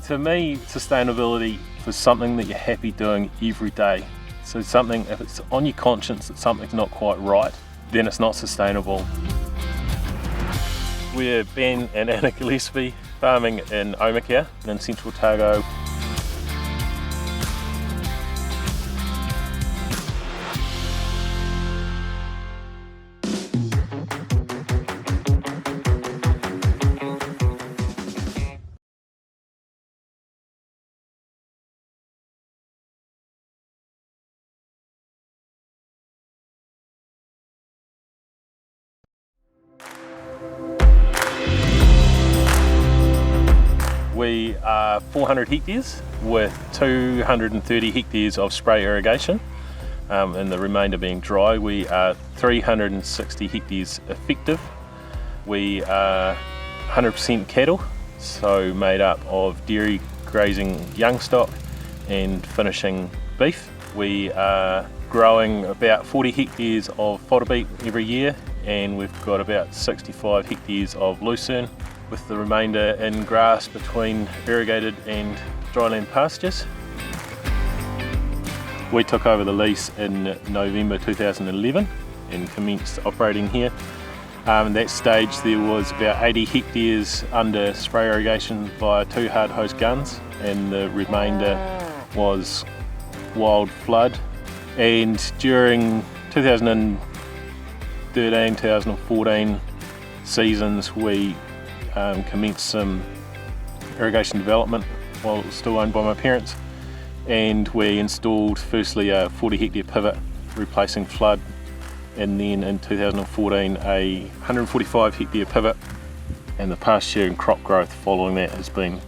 To me, sustainability is something that you're happy doing every day. So something, if it's on your conscience that something's not quite right, then it's not sustainable. We're Ben and Anna Gillespie, farming in Omaka in central Otago. We are 400 hectares with 230 hectares of spray irrigation, and the remainder being dry. We are 360 hectares effective. We are 100% cattle, so made up of dairy, grazing young stock and finishing beef. We are growing about 40 hectares of fodder beet every year, and we've got about 65 hectares of lucerne, with the remainder in grass between irrigated and dryland pastures. We took over the lease in November 2011 and commenced operating here. At that stage there was about 80 hectares under spray irrigation via 2 hard hose guns, and the remainder was wild flood. And during 2013-2014 seasons we commenced some irrigation development while it was still owned by my parents, and we installed firstly a 40 hectare pivot replacing flood, and then in 2014 a 145 hectare pivot, and the past year and crop growth following that has been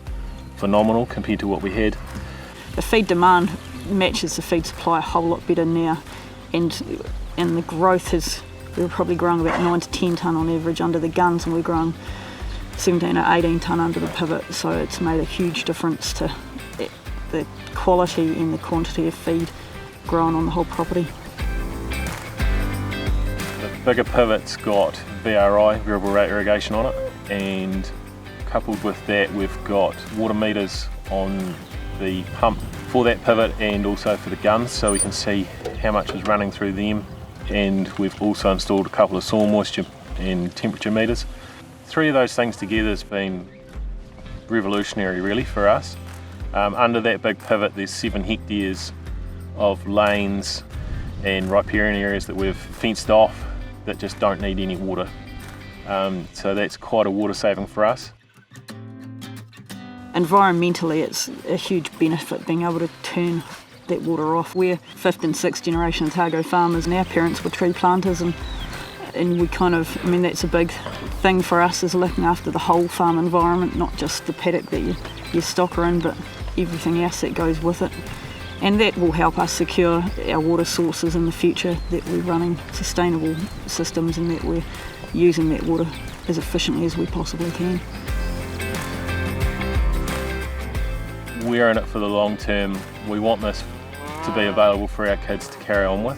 phenomenal compared to what we had. The feed demand matches the feed supply a whole lot better now, and the growth is, we were probably growing about 9 to 10 tonne on average under the guns, and we're growing 17 or 18 tonne under the pivot, so it's made a huge difference to the quality and the quantity of feed grown on the whole property. The bigger pivot's got VRI, variable rate irrigation, on it, and coupled with that we've got water meters on the pump for that pivot and also for the guns, so we can see how much is running through them, and we've also installed a couple of soil moisture and temperature meters. 3 of those things together has been revolutionary really for us. Under that big pivot there's 7 hectares of lanes and riparian areas that we've fenced off that just don't need any water. So that's quite a water saving for us. Environmentally it's a huge benefit being able to turn that water off. We're 5th and 6th generation Otago farmers, and our parents were tree planters, and we kind of, I mean, that's a big thing for us, is looking after the whole farm environment, not just the paddock that your stock are in, but everything else that goes with it. And that will help us secure our water sources in the future, that we're running sustainable systems and that we're using that water as efficiently as we possibly can. We're in it for the long term. We want this to be available for our kids to carry on with.